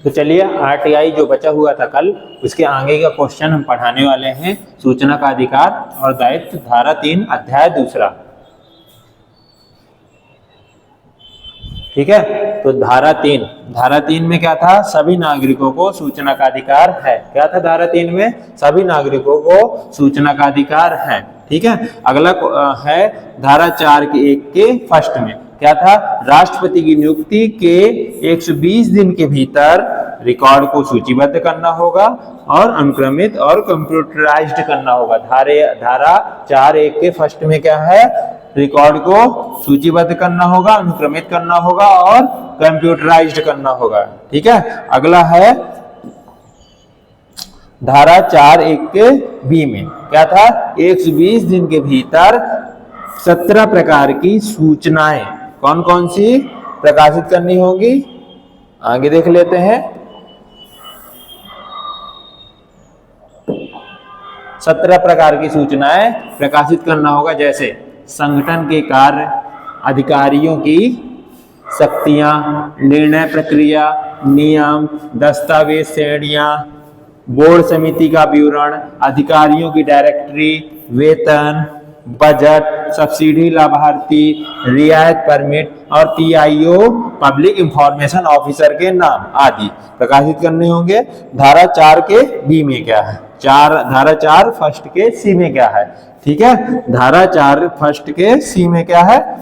तो चलिए आरटीआई जो बचा हुआ था कल, उसके आगे का क्वेश्चन हम पढ़ाने वाले हैं। सूचना का अधिकार और दायित्व, धारा 3 अध्याय 2। ठीक है, तो धारा 3 में क्या था? सभी नागरिकों को सूचना का अधिकार है। क्या था धारा 3 में? सभी नागरिकों को सूचना का अधिकार है। ठीक है, अगला है धारा 4 के 1 के फर्स्ट में क्या था? राष्ट्रपति की नियुक्ति के 120 दिन के भीतर रिकॉर्ड को सूचीबद्ध करना होगा और अनुक्रमित और कंप्यूटराइज्ड करना होगा। धारा 4(1) के फर्स्ट में क्या है? रिकॉर्ड को सूचीबद्ध करना होगा, अनुक्रमित करना होगा और कंप्यूटराइज्ड करना होगा। ठीक है, अगला है धारा 4(1) के बी में क्या था? 120 दिन के भीतर 17 प्रकार की सूचनाएं कौन कौन सी प्रकाशित करनी होगी? आगे देख लेते हैं। 17 प्रकार की सूचनाएं प्रकाशित करना होगा, जैसे संगठन के कार्य, अधिकारियों की शक्तियां, निर्णय प्रक्रिया, नियम, दस्तावेज श्रेणियां, बोर्ड समिति का विवरण, अधिकारियों की डायरेक्टरी, वेतन, बजट, सब्सिडी लाभार्थी, रियायत परमिट और पीआईओ पब्लिक इंफॉर्मेशन ऑफिसर के नाम आदि प्रकाशित करने होंगे। धारा 4 के बी में क्या है? धारा 4 फर्स्ट के सी में क्या है? ठीक है, धारा 4 फर्स्ट के सी में क्या है?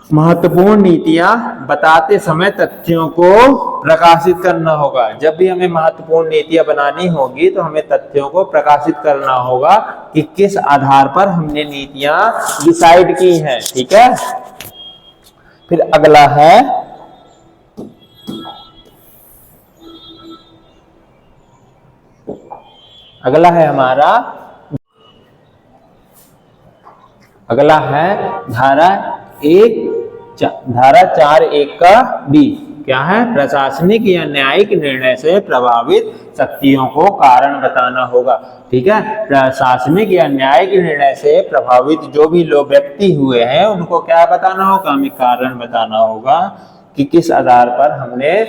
महत्वपूर्ण नीतियां बताते समय तथ्यों को प्रकाशित करना होगा। जब भी हमें महत्वपूर्ण नीतियां बनानी होगी तो हमें तथ्यों को प्रकाशित करना होगा कि किस आधार पर हमने नीतियां डिसाइड की हैं। ठीक है, फिर अगला है हमारा धारा 4(1) का डी क्या है? प्रशासनिक या न्यायिक निर्णय से प्रभावित शक्तियों को कारण बताना होगा। ठीक है, प्रशासनिक या न्यायिक निर्णय से प्रभावित जो भी लोग व्यक्ति हुए हैं उनको क्या बताना होगा? हमें कारण बताना होगा कि किस आधार पर हमने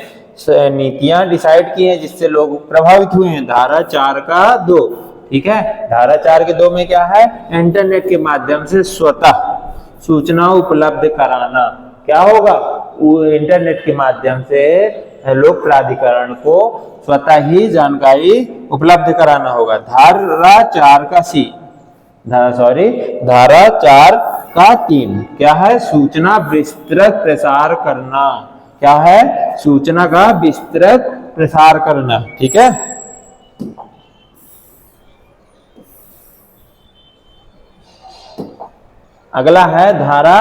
नीतियां डिसाइड की हैं जिससे लोग प्रभावित हुए हैं। धारा 4 का 2। ठीक है, धारा 4 के 2 में क्या है? इंटरनेट के माध्यम से स्वतः सूचना उपलब्ध कराना। क्या होगा? इंटरनेट के माध्यम से लोक प्राधिकरण को स्वतः ही जानकारी उपलब्ध कराना होगा। धारा 4 का 3 क्या है? सूचना विस्तृत प्रसार करना। क्या है? सूचना का विस्तृत प्रसार करना। ठीक है, अगला है धारा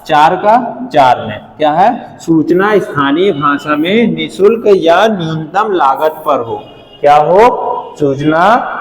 4 का 4 में क्या है? सूचना स्थानीय भाषा में निःशुल्क या न्यूनतम लागत पर हो। क्या हो? सूचना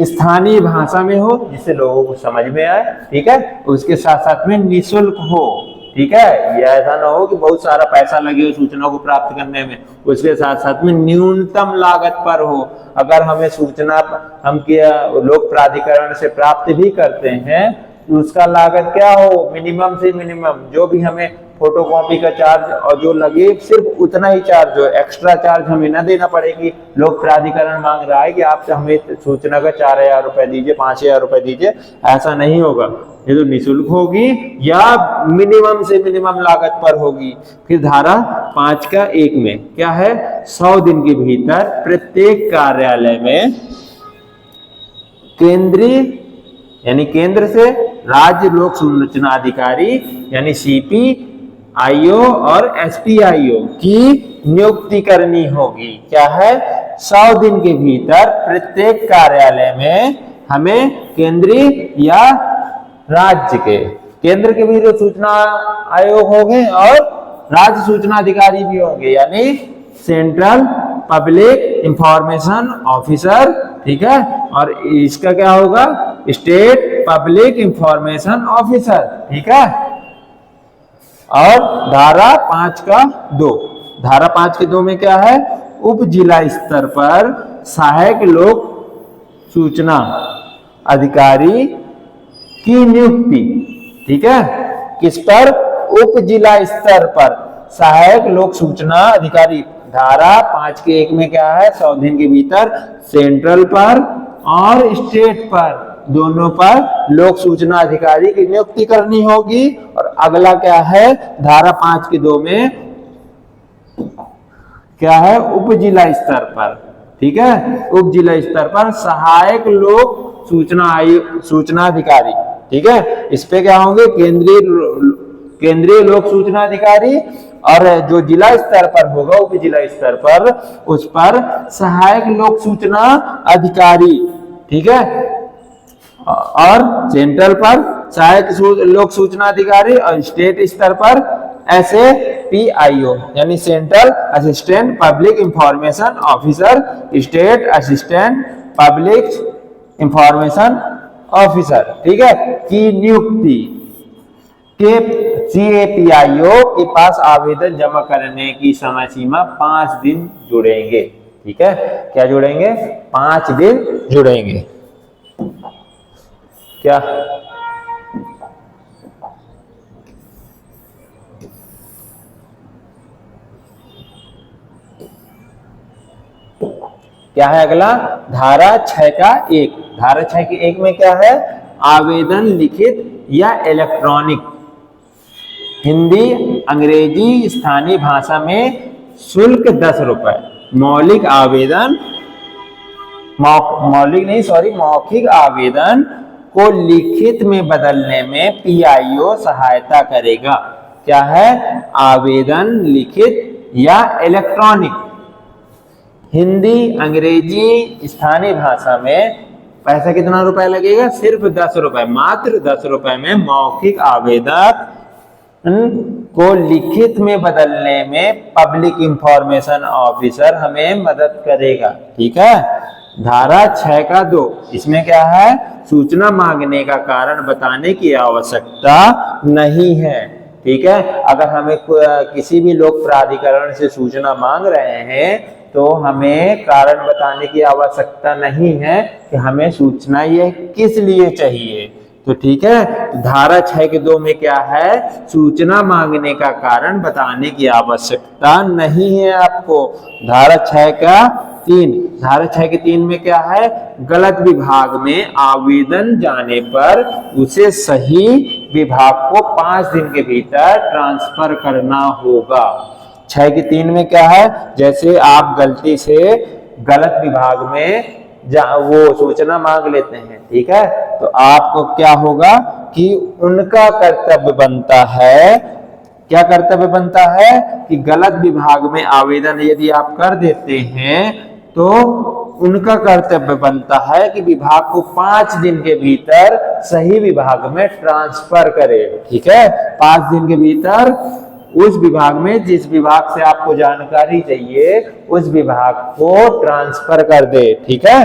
स्थानीय भाषा में हो जिससे लोगों को समझ में आए। ठीक है, उसके साथ साथ में निःशुल्क हो। ठीक है, यह ऐसा ना हो कि बहुत सारा पैसा लगे सूचना को प्राप्त करने में। उसके साथ साथ में न्यूनतम लागत पर हो। अगर हमें सूचना हम लोक प्राधिकरण से प्राप्त भी करते हैं उसका लागत क्या हो? मिनिमम से मिनिमम जो भी हमें फोटोकॉपी का चार्ज और जो लगे सिर्फ उतना ही चार्ज हो, एक्स्ट्रा चार्ज हमें ना देना पड़ेगी। लोक प्राधिकरण मांग रहा है कि आप हमें सूचना का 4000 रुपए दीजिए, 5000 रुपए दीजिए, ऐसा नहीं होगा। ये तो निःशुल्क होगी या मिनिमम से मिनिमम लागत पर होगी। फिर धारा 5 का 1 में क्या है? 100 दिन के भीतर प्रत्येक कार्यालय में केंद्रीय यानी केंद्र से राज्य लोक सूचना अधिकारी यानी CPIO और SPIO की नियुक्ति करनी होगी। क्या है? 100 दिन के भीतर प्रत्येक कार्यालय में हमें केंद्रीय या राज्य के, केंद्र के भी जो सूचना आयोग होंगे और राज्य सूचना अधिकारी भी होंगे यानी सेंट्रल पब्लिक इंफॉर्मेशन ऑफिसर। ठीक है, और इसका क्या होगा? State public information officer. ठीक है, और धारा 5 का 2 धारा 5 के 2 में क्या है? उप जिला स्तर पर सहायक लोक सूचना अधिकारी की नियुक्ति। ठीक है, किस पर? उप जिला स्तर पर सहायक लोक सूचना अधिकारी। धारा 5 के 1 में क्या है, 100 दिन के भीतर सेंट्रल पर और स्टेट पर दोनों पर लोक सूचना अधिकारी की नियुक्ति करनी होगी। और अगला क्या है, धारा 5 के 2 में क्या है, उप जिला स्तर पर, ठीक है, उप जिला स्तर पर सहायक लोक सूचना अधिकारी, ठीक है। इस पे क्या होंगे, केंद्रीय लोक सूचना अधिकारी, और जो जिला स्तर पर होगा उप जिला स्तर पर उस पर सहायक लोक सूचना अधिकारी, ठीक है। और सेंट्रल पर सहायक लोक सूचना अधिकारी और स्टेट स्तर पर SAPIO यानी central assistant public information officer, state assistant public information officer, ठीक है, की नियुक्ति के CAPIO के पास आवेदन जमा करने की समय सीमा 5 दिन जुड़ेंगे, ठीक है। क्या जुड़ेंगे, 5 दिन जुड़ेंगे। क्या क्या है अगला, धारा 6 का 1। धारा 6 के 1 में क्या है, आवेदन लिखित या इलेक्ट्रॉनिक, हिंदी अंग्रेजी स्थानीय भाषा में शुल्क 10 रुपए, मौलिक आवेदन मौखिक आवेदन को लिखित में बदलने में PIO सहायता करेगा। क्या है, आवेदन लिखित या इलेक्ट्रॉनिक, हिंदी अंग्रेजी स्थानीय भाषा में पैसा कितना रुपए लगेगा, सिर्फ 10 रुपए, मात्र 10 रुपए में मौखिक आवेदन को लिखित में बदलने में पब्लिक इंफॉर्मेशन ऑफिसर हमें मदद करेगा, ठीक है। धारा 6 का 2, इसमें क्या है, सूचना मांगने का कारण बताने की आवश्यकता नहीं है, ठीक है। अगर हमें किसी भी लोक प्राधिकरण से सूचना मांग रहे हैं तो हमें कारण बताने की आवश्यकता नहीं है कि हमें सूचना ये किस लिए चाहिए, तो ठीक है। धारा 6 के 2 में क्या है, सूचना मांगने का कारण बताने की आवश्यकता नहीं है आपको। धारा 6 का 3, धारा 6 के 3 में क्या है, गलत विभाग में आवेदन जाने पर उसे सही विभाग को 5 दिन के भीतर ट्रांसफर करना होगा। 6 के 3 में क्या है, जैसे आप गलती से गलत विभाग में वो सूचना मांग लेते हैं, ठीक है, तो आपको क्या होगा कि उनका कर्तव्य बनता है, क्या कर्तव्य बनता है कि गलत विभाग में आवेदन यदि आप कर देते हैं तो उनका कर्तव्य बनता है कि विभाग को 5 दिन के भीतर सही विभाग में ट्रांसफर करे, ठीक है। 5 दिन के भीतर उस विभाग में जिस विभाग से आपको जानकारी चाहिए उस विभाग को ट्रांसफर कर दे, ठीक है।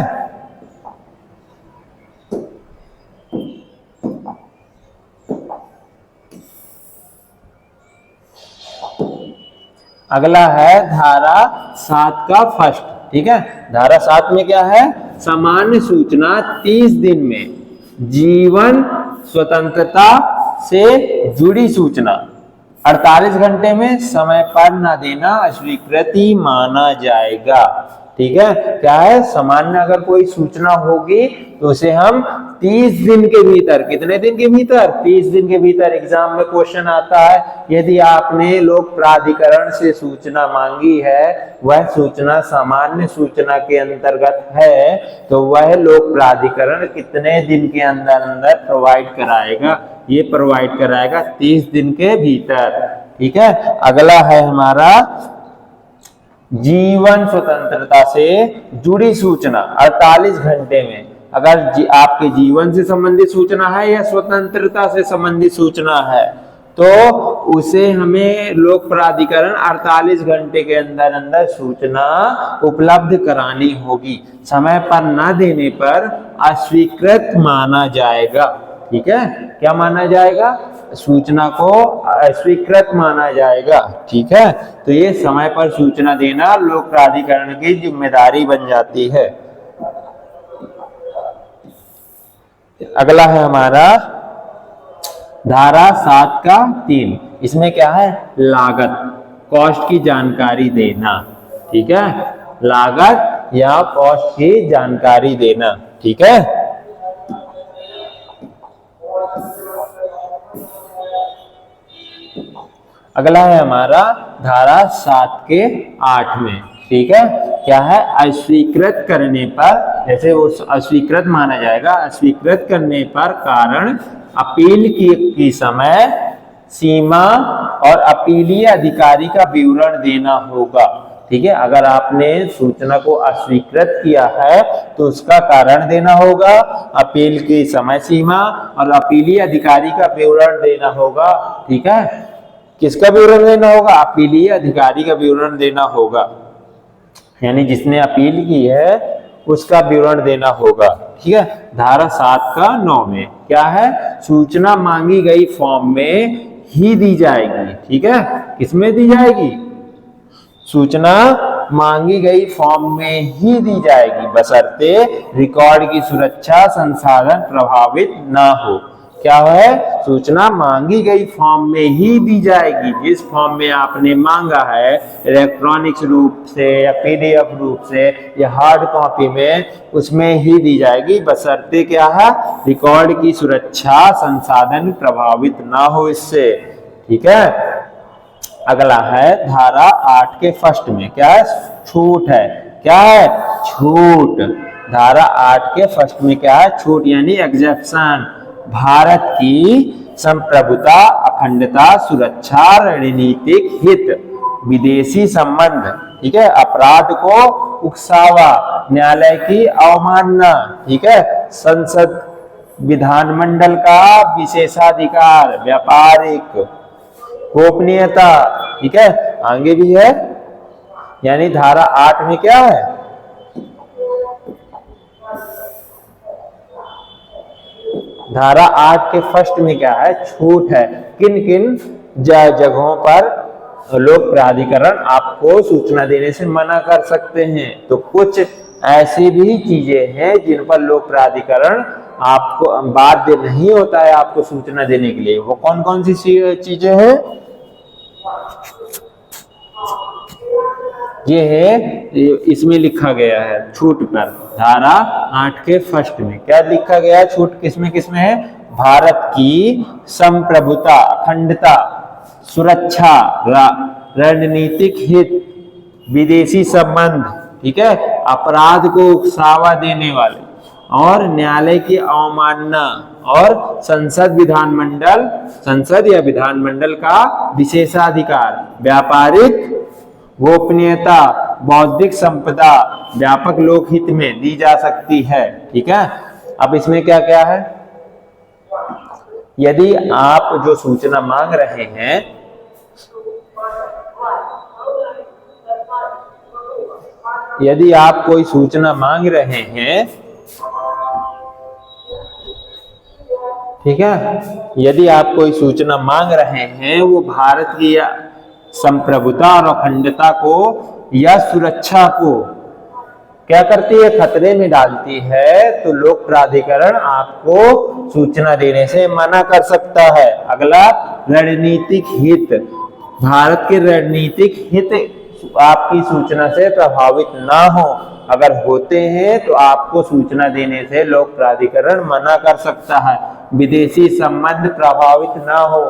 अगला है धारा 7 का फर्स्ट, ठीक है। धारा 7 में क्या है, सामान्य सूचना 30 दिन में जीवन स्वतंत्रता से जुड़ी सूचना 48 घंटे में समय पर न देना अस्वीकृति माना जाएगा, ठीक है। क्या है, सामान्य अगर कोई सूचना होगी तो उसे हम 30 दिन के भीतर, कितने दिन के भीतर, 30 दिन के भीतर, एग्जाम में क्वेश्चन आता है, यदि आपने लोक प्राधिकरण से सूचना मांगी है, वह सूचना सामान्य सूचना के अंतर्गत है, तो वह लोक प्राधिकरण कितने दिन के अंदर अंदर प्रोवाइड कराएगा, ये प्रोवाइड कराएगा 30 दिन के भीतर, ठीक है। अगला है हमारा जीवन स्वतंत्रता से जुड़ी सूचना 48 घंटे में, अगर आपके जीवन से संबंधित सूचना है या स्वतंत्रता से संबंधित सूचना है तो उसे हमें लोक प्राधिकरण 48 घंटे के अंदर अंदर सूचना उपलब्ध करानी होगी। समय पर न देने पर अस्वीकृत माना जाएगा, ठीक है। क्या माना जाएगा, सूचना को अस्वीकृत माना जाएगा, ठीक है। तो ये समय पर सूचना देना लोक प्राधिकरण की जिम्मेदारी बन जाती है। अगला है हमारा धारा 7 का 3, इसमें क्या है, लागत, कॉस्ट की जानकारी देना, ठीक है, लागत या कॉस्ट की जानकारी देना। ठीक है, अगला है हमारा धारा 7 के 8 में। ठीक है, क्या है, अस्वीकृत करने पर, जैसे वो अस्वीकृत माना जाएगा, अस्वीकृत करने पर कारण, अपील की समय सीमा और अपीलीय अधिकारी का विवरण देना होगा। ठीक है, अगर आपने सूचना को अस्वीकृत किया है तो उसका कारण देना होगा, अपील की समय सीमा और अपीलीय अधिकारी का विवरण देना होगा। ठीक है, किसका विवरण देना होगा, अपीलीय अधिकारी का विवरण देना होगा, यानी जिसने अपील की है उसका विवरण देना होगा। ठीक है, धारा 7 का 9 में क्या है, सूचना मांगी गई फॉर्म में ही दी जाएगी। ठीक है, किसमें दी जाएगी, सूचना मांगी गई फॉर्म में ही दी जाएगी, बशर्ते रिकॉर्ड की सुरक्षा संसाधन प्रभावित ना हो। क्या है, सूचना मांगी गई फॉर्म में ही दी जाएगी, जिस फॉर्म में आपने मांगा है, इलेक्ट्रॉनिक्स रूप से या पीडीएफ रूप से या हार्ड कॉपी में, उसमें ही दी जाएगी, बशर्ते क्या है, रिकॉर्ड की सुरक्षा संसाधन प्रभावित ना हो इससे। ठीक है, अगला है धारा 8 के फर्स्ट में, क्या है, छूट है। क्या है, छूट। धारा 8 के फर्स्ट में क्या है, छूट यानी एग्जेप्शन। भारत की संप्रभुता, अखंडता, सुरक्षा, रणनीतिक हित, विदेशी संबंध, ठीक है, अपराध को उकसावा, न्यायालय की अवमानना, ठीक है, संसद विधानमंडल का विशेषाधिकार, व्यापारिक गोपनीयता। ठीक है, आगे भी है, यानी धारा 8 में क्या है, धारा 8 के फर्स्ट में क्या है, छूट है। किन किन जगहों पर लोक प्राधिकरण आपको सूचना देने से मना कर सकते हैं, तो कुछ ऐसी भी चीजें हैं जिन पर लोक प्राधिकरण आपको बाध्य नहीं होता है आपको सूचना देने के लिए। वो कौन कौन सी चीजें हैं, ये है, इसमें लिखा गया है छूट पर, धारा 8 के फर्स्ट में क्या लिखा गया है, छूट किसमें किसमें है, भारत की संप्रभुता, अखंडता, सुरक्षा, रणनीतिक हित, विदेशी संबंध, ठीक है, अपराध को उकसावा देने वाले, और न्यायालय की अवमानना, और संसद विधानमंडल, संसद या विधानमंडल का विशेषाधिकार, व्यापारिक गोपनीयता, बौद्धिक संपदा व्यापक लोकहित में दी जा सकती है। ठीक है, अब इसमें क्या क्या है, यदि आप जो सूचना मांग रहे हैं, यदि आप कोई सूचना मांग रहे हैं, ठीक है, यदि आप कोई सूचना मांग रहे हैं, वो भारत की संप्रभुता और अखंडता को या सुरक्षा को क्या करती है, खतरे में डालती है, तो लोक प्राधिकरण आपको सूचना देने से मना कर सकता है। अगला, रणनीतिक हित, भारत के रणनीतिक हित आपकी सूचना से प्रभावित ना हो, अगर होते हैं तो आपको सूचना देने से लोक प्राधिकरण मना कर सकता है। विदेशी संबंध प्रभावित ना हो,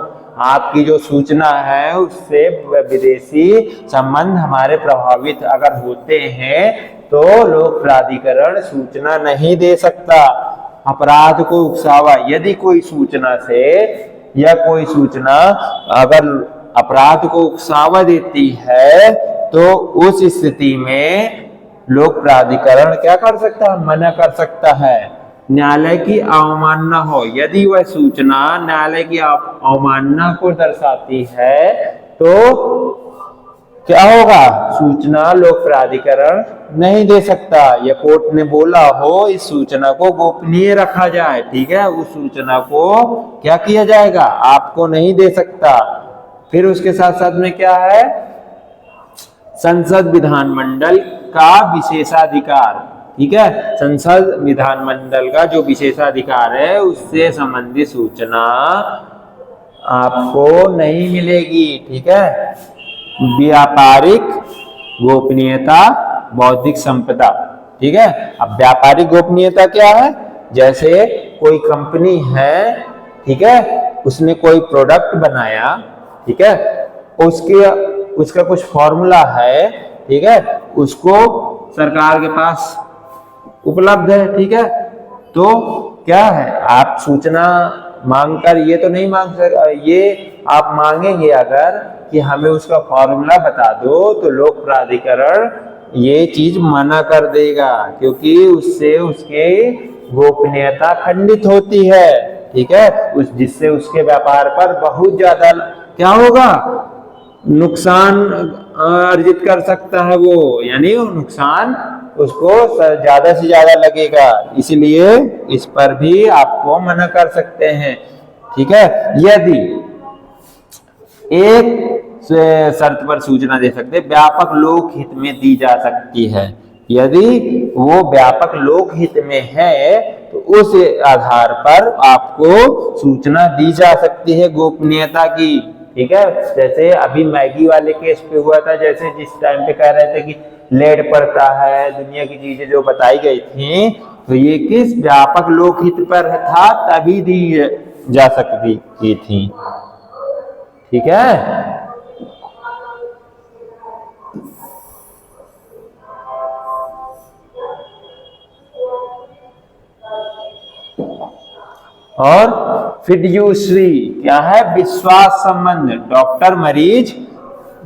आपकी जो सूचना है उससे विदेशी संबंध हमारे प्रभावित अगर होते हैं तो लोक प्राधिकरण सूचना नहीं दे सकता। अपराध को उकसावा, यदि कोई सूचना से या कोई सूचना अगर अपराध को उकसावा देती है तो उस स्थिति में लोक प्राधिकरण क्या कर सकता है, मना कर सकता है। न्यायालय की अवमानना हो, यदि वह सूचना न्यायालय की अवमानना को दर्शाती है तो क्या होगा, सूचना लोक प्राधिकरण नहीं दे सकता, या कोर्ट ने बोला हो इस सूचना को गोपनीय रखा जाए, ठीक है, उस सूचना को क्या किया जाएगा, आपको नहीं दे सकता। फिर उसके साथ साथ में क्या है, संसद विधानमंडल का विशेषाधिकार, ठीक है, संसद विधानमंडल का जो विशेषाधिकार है उससे संबंधित सूचना आपको नहीं मिलेगी। ठीक है, व्यापारिक गोपनीयता, बौद्धिक संपदा। ठीक है। अब व्यापारिक गोपनीयता क्या है? जैसे कोई कंपनी है, ठीक है, उसने कोई प्रोडक्ट बनाया, ठीक है, उसका कुछ फॉर्मूला है, ठीक है, उसको सरकार के पास उपलब्ध है, ठीक है, तो क्या है, आप सूचना मांगकर ये तो नहीं मांग सकते, ये आप मांगेंगे अगर कि हमें उसका फॉर्मूला बता दो, तो लोक प्राधिकरण ये चीज मना कर देगा, क्योंकि उससे उसके गोपनीयता खंडित होती है। ठीक है। जिससे उसके व्यापार पर बहुत ज्यादा क्या होगा, नुकसान अर्जित कर सकता है वो, यानी नुकसान उसको ज्यादा से ज्यादा लगेगा, इसलिए इस पर भी आपको मना कर सकते हैं। ठीक है। यदि एक शर्त पर सूचना दे सकते, व्यापक लोक हित में दी जा सकती है। यदि वो व्यापक लोक हित में है तो उस आधार पर आपको सूचना दी जा सकती है गोपनीयता की। ठीक है। जैसे अभी मैगी वाले केस पे हुआ था, जैसे जिस टाइम पे कह रहे थे कि लेड पड़ता है, दुनिया की चीजें जो बताई गई थी, तो ये किस व्यापक लोक हित पर था, तभी दी जा सकती थी। ठीक है। और फिड्यूशरी क्या है? विश्वास संबंध। डॉक्टर मरीज,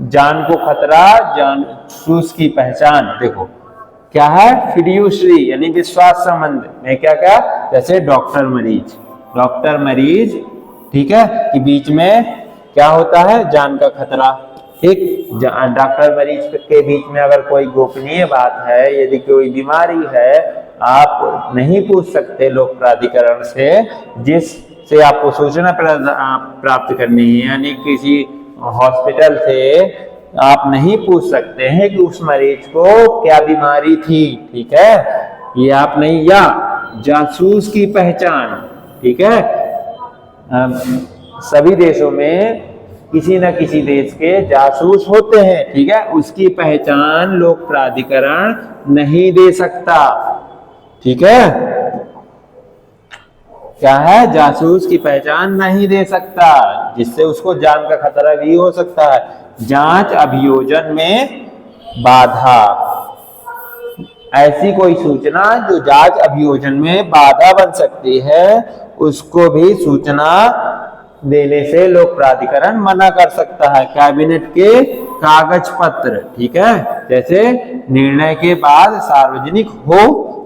जान को खतरा, जासूस की पहचान। देखो क्या है? फिड्यूशरी यानी विश्वास संबंध में क्या क्या, जैसे डॉक्टर मरीज, ठीक है, कि बीच में क्या होता है, जान का खतरा। ठीक। डॉक्टर मरीज के बीच में अगर कोई गोपनीय बात है, यदि कोई बीमारी है, आप नहीं पूछ सकते लोक प्राधिकरण से, जिससे आपको सूचना प्राप्त करनी है, यानी किसी हॉस्पिटल से आप नहीं पूछ सकते हैं कि उस मरीज को क्या बीमारी थी। ठीक है। ये आप नहीं, या जासूस की पहचान। ठीक है। सभी देशों में किसी न किसी देश के जासूस होते हैं। ठीक है। उसकी पहचान लोक प्राधिकरण नहीं दे सकता। ठीक है। क्या है? जासूस की पहचान नहीं दे सकता, जिससे उसको जान का खतरा भी हो सकता है। जांच अभियोजन में बाधा। ऐसी कोई सूचना जो जांच अभियोजन में बाधा बन सकती है, उसको भी सूचना देने से लोक प्राधिकरण मना कर सकता है। कैबिनेट के कागज पत्र, ठीक है, जैसे निर्णय के बाद सार्वजनिक हो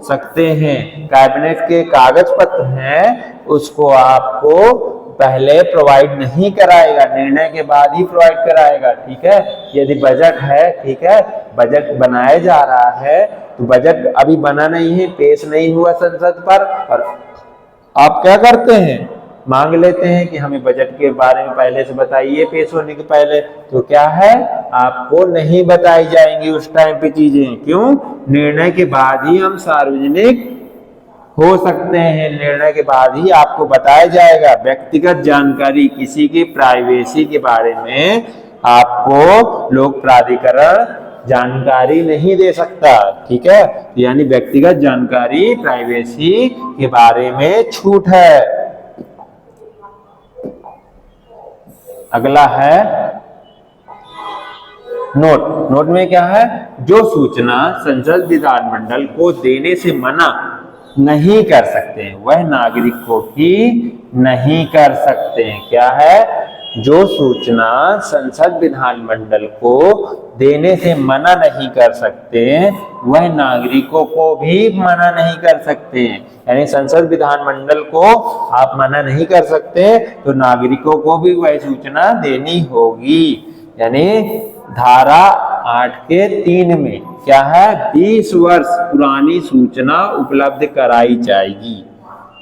सकते हैं। कैबिनेट के कागज पत्र हैं, उसको आपको पहले प्रोवाइड नहीं कराएगा, निर्णय के बाद ही प्रोवाइड कराएगा। ठीक है। यदि बजट है, ठीक है, बजट बनाया जा रहा है, तो बजट अभी बना नहीं है, पेश नहीं हुआ संसद पर, और आप क्या करते हैं, मांग लेते हैं कि हमें बजट के बारे में पहले से बताइए पेश होने के पहले, तो क्या है, आपको नहीं बताई जाएंगी उस टाइम पे चीजें। क्यों? निर्णय के बाद ही हम सार्वजनिक हो सकते हैं, निर्णय के बाद ही आपको बताया जाएगा। व्यक्तिगत जानकारी, किसी की प्राइवेसी के बारे में आपको लोक प्राधिकरण जानकारी नहीं दे सकता। ठीक है। यानी व्यक्तिगत जानकारी, प्राइवेसी के बारे में छूट है। अगला है नोट में क्या है? जो सूचना संसद विधानमंडल को देने से मना नहीं कर सकते, वह नागरिक को भी नहीं कर सकते। क्या है? जो सूचना संसद विधानमंडल को देने से मना नहीं कर सकते, वह नागरिकों को भी मना नहीं कर सकते। यानी संसद विधानमंडल को आप मना नहीं कर सकते, तो नागरिकों को भी वह सूचना देनी होगी। यानी धारा 8 के 3 में क्या है? 20 वर्ष पुरानी सूचना उपलब्ध कराई जाएगी।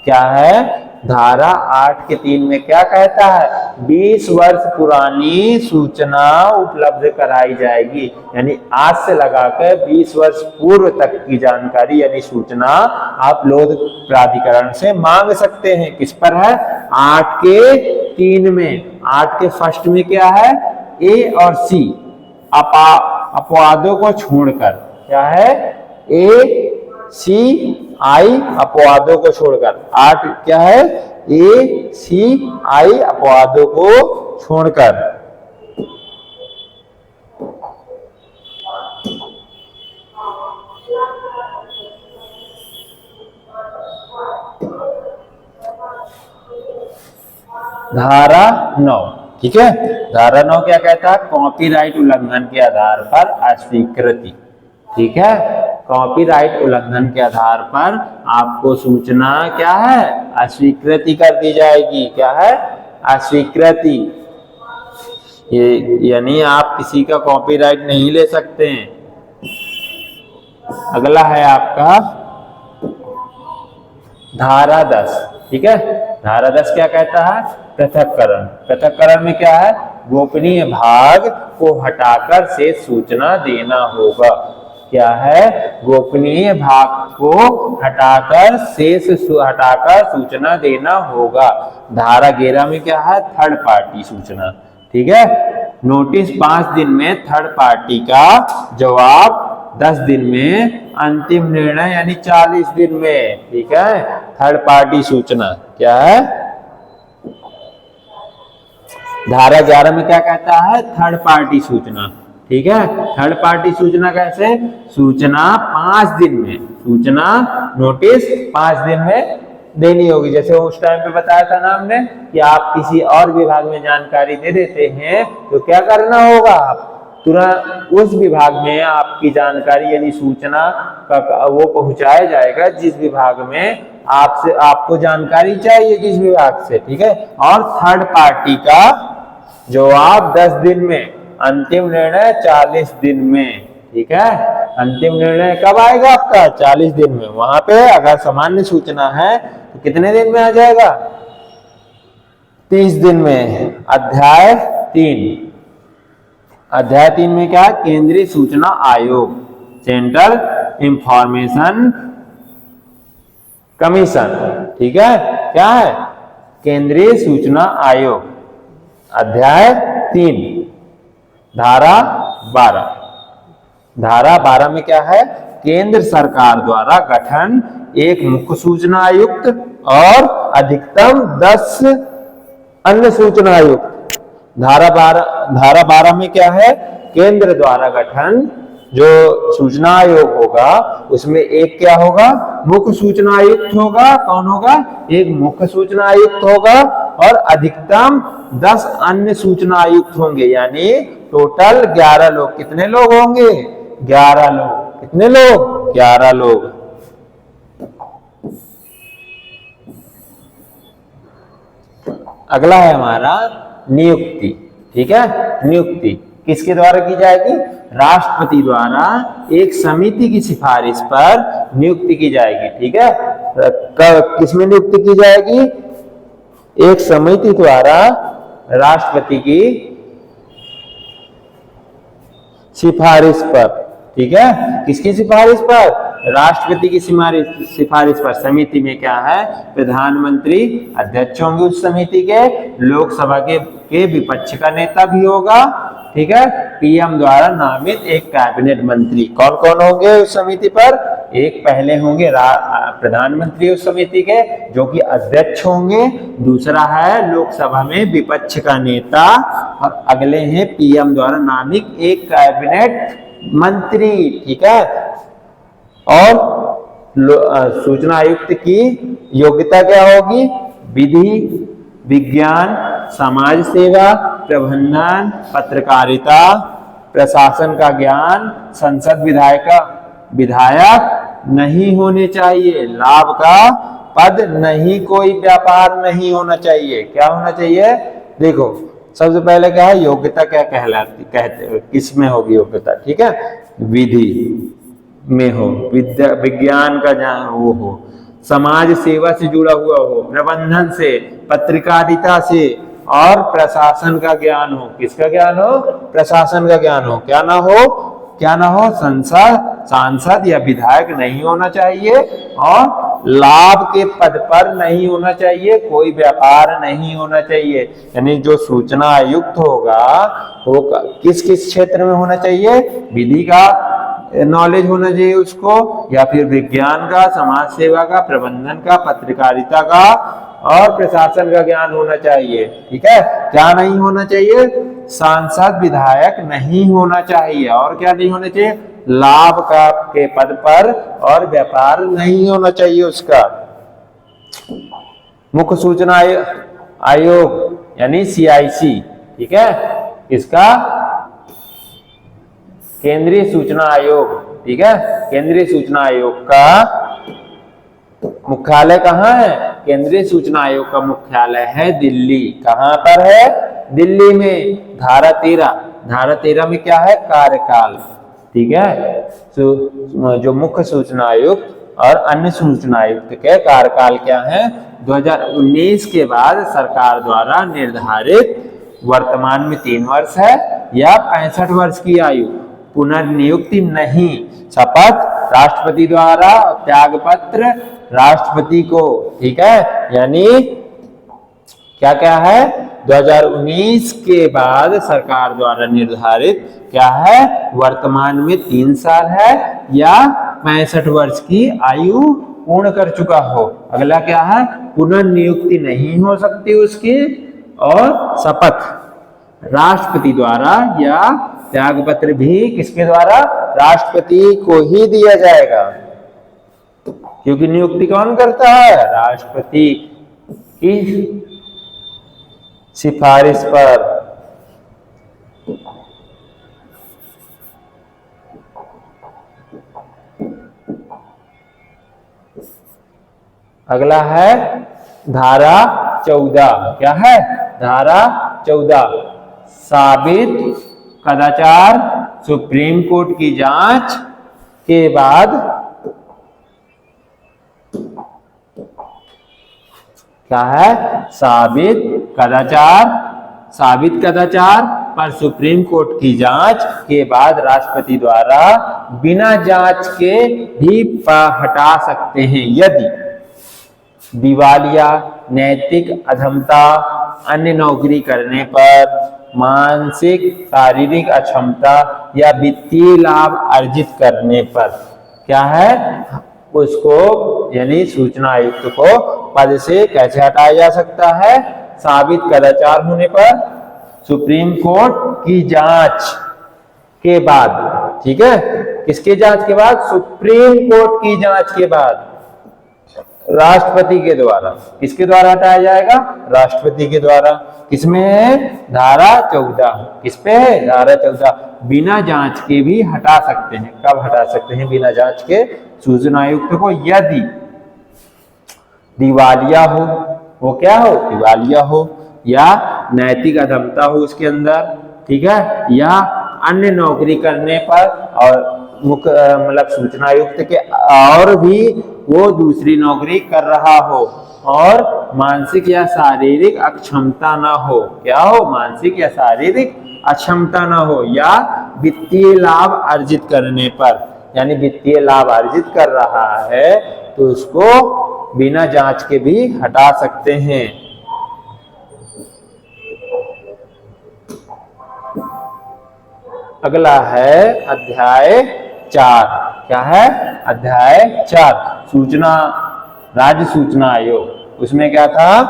क्या है? धारा 8 के 3 में क्या कहता है? 20 वर्ष पुरानी सूचना उपलब्ध कराई जाएगी। यानी आज से लगाकर 20 वर्ष पूर्व तक की जानकारी यानी सूचना आप लोक प्राधिकरण से मांग सकते हैं। किस पर है? 8 के 3 में। 8 के फर्स्ट में क्या है? ए और सी अपवादों को छोड़कर, क्या है, ए सी आई अपवादों को छोड़कर, 8 क्या है, ए सी आई अपवादों को छोड़कर। धारा 9, ठीक है, धारा 9 क्या कहता है, कॉपीराइट उल्लंघन के आधार पर अस्वीकृति, ठीक है, कॉपीराइट उल्लंघन के आधार पर आपको सूचना क्या है, अस्वीकृति कर दी जाएगी, क्या है, अस्वीकृति। ये यानी आप किसी का कॉपीराइट नहीं ले सकते हैं। अगला है आपका धारा 10, ठीक है, धारा 10 क्या कहता है, पृथक्करण। पृथक्करण में क्या है, गोपनीय भाग को हटाकर शेष सूचना देना होगा, क्या है, गोपनीय भाग को हटाकर सूचना देना होगा। धारा 11 में क्या है, थर्ड पार्टी सूचना, ठीक है, नोटिस 5 दिन में, थर्ड पार्टी का जवाब 10 दिन में, अंतिम निर्णय यानी 40 दिन में, ठीक है, थर्ड पार्टी सूचना क्या है। धारा 11 में क्या कहता है, थर्ड पार्टी सूचना, ठीक है, थर्ड पार्टी सूचना कैसे, सूचना 5 दिन में, सूचना नोटिस 5 दिन में देनी होगी। जैसे उस टाइम पे बताया था ना हमने कि आप किसी और विभाग में जानकारी दे देते हैं तो क्या करना होगा, आप तुरंत उस विभाग में आपकी जानकारी यानी सूचना का वो पहुंचाया जाएगा जिस विभाग में आपको जानकारी चाहिए, जिस विभाग से, ठीक है। और थर्ड पार्टी का जवाब 10 दिन में, अंतिम निर्णय 40 दिन में, ठीक है। अंतिम निर्णय कब आएगा आपका, 40 दिन में। वहां पे अगर सामान्य सूचना है तो कितने दिन में आ जाएगा, 30 दिन में। अध्याय 3, अध्याय 3 में क्या, केंद्रीय सूचना आयोग, सेंट्रल इंफॉर्मेशन कमीशन, ठीक है, क्या है, केंद्रीय सूचना आयोग। अध्याय 3, धारा 12, धारा 12 में क्या है, केंद्र सरकार द्वारा गठन एक मुख्य सूचना आयुक्त और अधिकतम 10 अन्य सूचना आयुक्त। धारा 12 में क्या है, केंद्र द्वारा गठन जो सूचना आयोग होगा उसमें एक क्या होगा, मुख्य सूचना आयुक्त होगा। कौन होगा, एक मुख्य सूचना आयुक्त होगा और अधिकतम 10 अन्य सूचना आयुक्त होंगे, यानी टोटल 11 लोग। कितने लोग होंगे, 11 लोग। कितने लोग, 11 लोग। अगला है हमारा नियुक्ति, ठीक है। नियुक्ति किसके द्वारा की जाएगी, राष्ट्रपति द्वारा एक समिति की सिफारिश पर नियुक्ति की जाएगी, ठीक है। किसमें नियुक्ति की जाएगी, एक समिति द्वारा राष्ट्रपति की सिफारिश पर, ठीक है। किसकी सिफारिश पर, राष्ट्रपति की सिफारिश पर। समिति में क्या है, प्रधानमंत्री अध्यक्ष होंगे उस समिति के, लोकसभा के विपक्ष का नेता भी होगा, ठीक है। पीएम द्वारा नामित एक कैबिनेट मंत्री। कौन कौन होंगे उस समिति पर, एक पहले होंगे प्रधानमंत्री उस समिति के जो कि अध्यक्ष होंगे, दूसरा है लोकसभा में विपक्ष का नेता और अगले हैं पीएम द्वारा नामित एक कैबिनेट मंत्री, ठीक है। और सूचना आयुक्त की योग्यता क्या होगी, विधि, विज्ञान, समाज सेवा, प्रबंधन, पत्रकारिता, प्रशासन का ज्ञान, संसद विधायक नहीं होने चाहिए, लाभ का पद नहीं, कोई व्यापार नहीं होना चाहिए। क्या होना चाहिए, देखो सबसे पहले क्या है, योग्यता क्या कहते किस में होगी योग्यता, ठीक है। विधि में हो, विज्ञान का जहाँ वो हो, समाज सेवा से जुड़ा हुआ हो, प्रबंधन से, पत्रकारिता से और प्रशासन का ज्ञान हो। किसका ज्ञान हो, प्रशासन का ज्ञान हो। क्या ना हो, संसद सांसद या विधायक नहीं होना चाहिए और लाभ के पद पर नहीं होना चाहिए, कोई व्यापार नहीं होना चाहिए। यानी जो सूचना आयुक्त होगा वो किस किस क्षेत्र में होना चाहिए, विधि का नॉलेज होना चाहिए उसको, या फिर विज्ञान का, समाज सेवा का, प्रबंधन का, पत्रकारिता का और प्रशासन का ज्ञान होना चाहिए। ठीक है, क्या नहीं होना चाहिए, सांसद विधायक नहीं होना चाहिए, और क्या नहीं होना चाहिए, लाभ का के पद पर और व्यापार नहीं होना चाहिए उसका। मुख्य सूचना आयोग यानी CIC, ठीक है, इसका केंद्रीय सूचना आयोग, ठीक है, केंद्रीय सूचना आयोग का मुख्यालय कहाँ है, केंद्रीय सूचना आयोग का मुख्यालय है दिल्ली। कहाँ पर है, दिल्ली में। धारा 13 में क्या है, कार्यकाल, ठीक है। तो जो मुख्य सूचना आयुक्त और अन्य सूचना आयुक्त के कार्यकाल क्या है, 2019 के बाद सरकार द्वारा निर्धारित वर्तमान में 3 वर्ष है या 65 वर्ष की आयु, पुनर्नियुक्ति नहीं, शपथ राष्ट्रपति द्वारा, त्याग पत्र राष्ट्रपति को, ठीक है। यानी क्या क्या है, 2019 के बाद सरकार द्वारा निर्धारित क्या है, वर्तमान में 3 साल है या 65 वर्ष की आयु पूर्ण कर चुका हो। अगला क्या है, पुनर्नियुक्ति नहीं हो सकती उसकी, और शपथ राष्ट्रपति द्वारा या त्यागपत्र भी किसके द्वारा, राष्ट्रपति को ही दिया जाएगा, क्योंकि नियुक्ति कौन करता है, राष्ट्रपति की सिफारिश पर। अगला है धारा 14, क्या है, धारा 14, साबित कदाचार सुप्रीम कोर्ट की जांच के बाद, क्या है, साबित कदाचार पर सुप्रीम कोर्ट की जांच के बाद राष्ट्रपति द्वारा बिना जांच के भी हटा सकते हैं, यदि दिवालिया, नैतिक अधमता, अन्य नौकरी करने पर, मानसिक शारीरिक अक्षमता या वित्तीय लाभ अर्जित करने पर, क्या है, उसको यानी सूचना आयुक्त को पद से कैसे हटाया जा सकता है, साबित कदाचार होने पर, सुप्रीम कोर्ट की जांच के बाद, ठीक है, किसके जांच के बाद, सुप्रीम कोर्ट की जांच के बाद, राष्ट्रपति के द्वारा। किसके द्वारा हटाया जाएगा, राष्ट्रपति के द्वारा। किसमें है, धारा 14, किस पे है, धारा 14, बिना जांच के भी हटा सकते हैं। कब हटा सकते हैं बिना जांच के, सूचना आयुक्त को, यदि दिवालिया हो, वो क्या हो, दिवालिया हो, या नैतिक अधमता हो उसके अंदर, ठीक है, या अन्य नौकरी करने पर, और मुख्य मतलब सूचना आयुक्त के और भी वो दूसरी नौकरी कर रहा हो, और मानसिक या शारीरिक अक्षमता ना हो, क्या हो, मानसिक या शारीरिक अक्षमता ना हो, या वित्तीय लाभ अर्जित करने पर, यानी वित्तीय लाभ अर्जित कर रहा है तो उसको बिना जांच के भी हटा सकते हैं। अगला है अध्याय 4, क्या है, अध्याय 4, सूचना, राज्य सूचना आयोग। उसमें क्या था,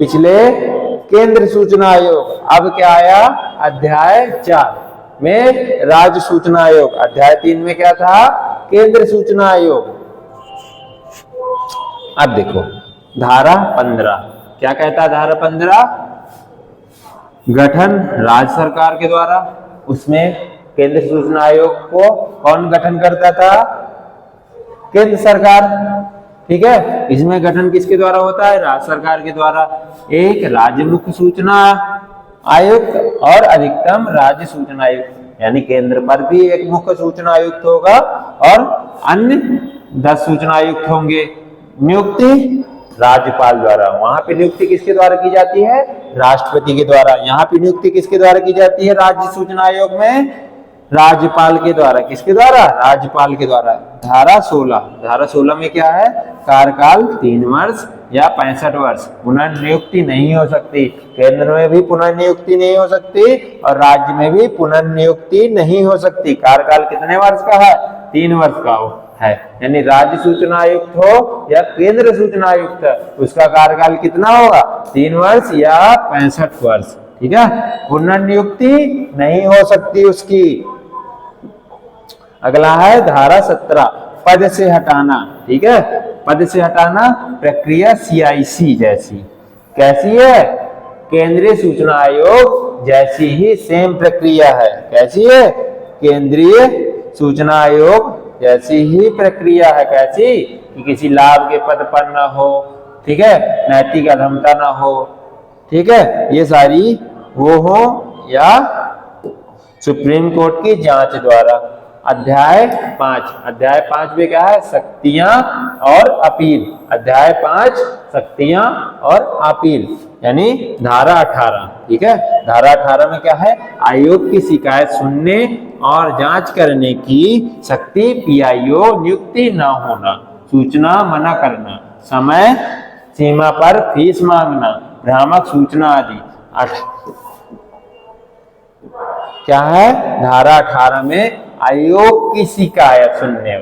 पिछले केंद्र सूचना आयोग, अब क्या आया, अध्याय 4 में राज्य सूचना आयोग, अध्याय 3 में क्या था, केंद्र सूचना आयोग। अब देखो धारा 15 क्या कहता है, धारा 15, गठन राज्य सरकार के द्वारा। उसमें केंद्र सूचना आयोग को कौन गठन करता था, केंद्र सरकार, ठीक है। इसमें गठन किसके द्वारा होता है, राज्य सरकार के द्वारा। एक राज्य मुख्य सूचना आयुक्त और अधिकतम राज्य सूचना आयुक्त, यानी केंद्र पर भी एक मुख्य सूचना आयुक्त होगा और अन्य 10 सूचना आयुक्त होंगे। नियुक्ति राज्यपाल द्वारा, वहां पे नियुक्ति किसके द्वारा की जाती है, राष्ट्रपति के द्वारा। यहाँ पे नियुक्ति किसके द्वारा की जाती है, राज्य सूचना आयोग में, राज्यपाल के द्वारा, किसके द्वारा? राज्यपाल के द्वारा। धारा 16, धारा 16 में क्या है? कार्यकाल 3 वर्ष या 65 वर्ष, पुनर्नियुक्ति नहीं हो सकती। केंद्र में भी पुनर्नियुक्ति नहीं हो सकती और राज्य में भी पुनर्नियुक्ति नहीं हो सकती। कार्यकाल कितने वर्ष का है? 3 वर्ष का है। यानी राज्य सूचना आयुक्त हो या केंद्र सूचना आयुक्त, उसका कार्यकाल कितना होगा? 3 वर्ष या 65 वर्ष। ठीक है, पुनर्नियुक्ति नहीं हो सकती उसकी। अगला है धारा 17, पद से हटाना। ठीक है, पद से हटाना प्रक्रिया CIC जैसी। कैसी है? केंद्रीय सूचना आयोग जैसी ही सेम प्रक्रिया है। कैसी है? केंद्रीय सूचना आयोग जैसी ही प्रक्रिया है। कैसी? कि किसी लाभ के पद पर ना हो, ठीक है, नैतिक अधमता ना हो, ठीक है, ये सारी वो हो, या सुप्रीम कोर्ट की जांच द्वारा। अध्याय 5, अध्याय 5 में क्या है? शक्तियां और अपील। अध्याय 5 शक्तियां और अपील, यानी धारा 18। ठीक है, धारा 18 में क्या है? आयोग की शिकायत सुनने और जांच करने की शक्ति PIO, नियुक्ति न होना, सूचना मना करना, समय सीमा पर फीस मांगना, भ्रामक सूचना आदि। क्या है? धारा 18 में आयोग की शिकायत सुनने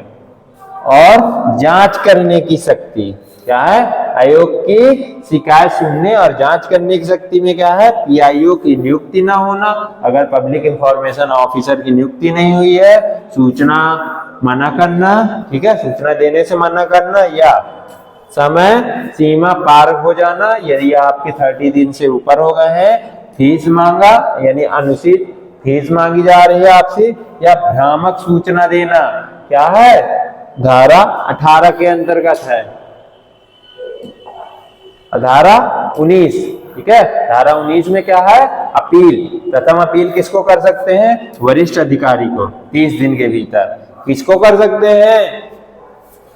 और जांच करने की शक्ति। क्या है? आयोग की शिकायत सुनने और जांच करने की शक्ति में क्या है? PIO की नियुक्ति ना होना, अगर पब्लिक इंफॉर्मेशन ऑफिसर की नियुक्ति नहीं हुई है, सूचना मना करना, ठीक है, सूचना देने से मना करना, या समय सीमा पार हो जाना, यदि आपके 30 दिन से ऊपर हो गए हैं, फीस मांगा यानी अनुचित फीस मांगी जा रही है आपसे, या भ्रामक सूचना देना। क्या है? धारा 18 के अंतर्गत है। धारा 19, ठीक है, धारा 19 में क्या है? अपील। प्रथम अपील किसको कर सकते हैं? वरिष्ठ अधिकारी को 30 दिन के भीतर। किसको कर सकते हैं?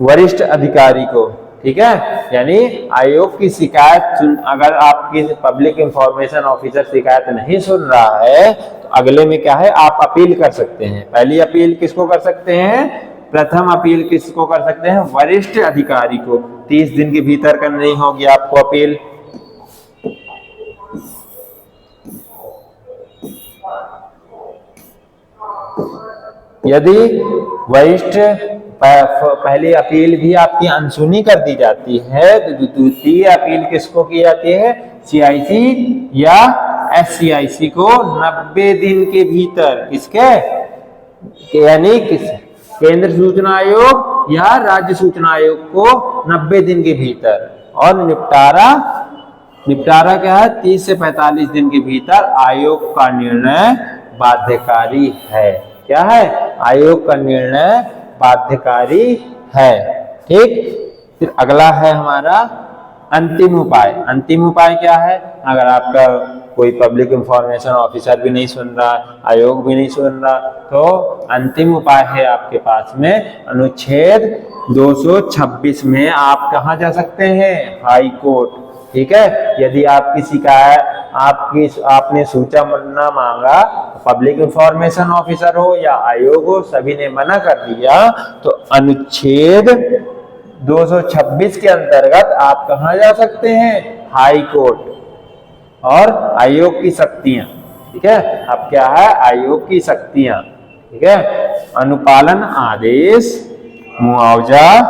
वरिष्ठ अधिकारी को। ठीक है, यानी आयोग की शिकायत अगर आपकी पब्लिक इंफॉर्मेशन ऑफिसर शिकायत नहीं सुन रहा है तो अगले में क्या है? आप अपील कर सकते हैं। पहली अपील किसको कर सकते हैं? प्रथम अपील किसको कर सकते हैं? वरिष्ठ अधिकारी को। 30 दिन के भीतर करनी होगी आपको अपील। यदि वरिष्ठ पहली अपील भी आपकी अनसुनी कर दी जाती है तो द्वितीय अपील किसको की जाती है? CIC या SCIC को 90 दिन के भीतर। किसके? यानी किस? केंद्र सूचना आयोग या राज्य सूचना आयोग को 90 दिन के भीतर। और निपटारा क्या है? 30 से 45 दिन के भीतर आयोग का निर्णय बाध्यकारी है। क्या है? आयोग का निर्णय बाध्यकारी है। ठीक, फिर अगला है हमारा अंतिम उपाय। अंतिम उपाय क्या है? अगर आपका कोई पब्लिक इंफॉर्मेशन ऑफिसर भी नहीं सुन रहा, आयोग भी नहीं सुन रहा, तो अंतिम उपाय है आपके पास में अनुच्छेद 226 में आप कहाँ जा सकते हैं? High court. ठीक है, यदि आपकी शिकायत आपने सूचना मांगा, पब्लिक इंफॉर्मेशन ऑफिसर हो या आयोग हो, सभी ने मना कर दिया, तो अनुच्छेद 226 के अंतर्गत आप कहाँ जा सकते हैं? High court. और आयोग की शक्तियां, ठीक है, अब क्या है? आयोग की शक्तियां, ठीक है, अनुपालन आदेश, मुआवजा,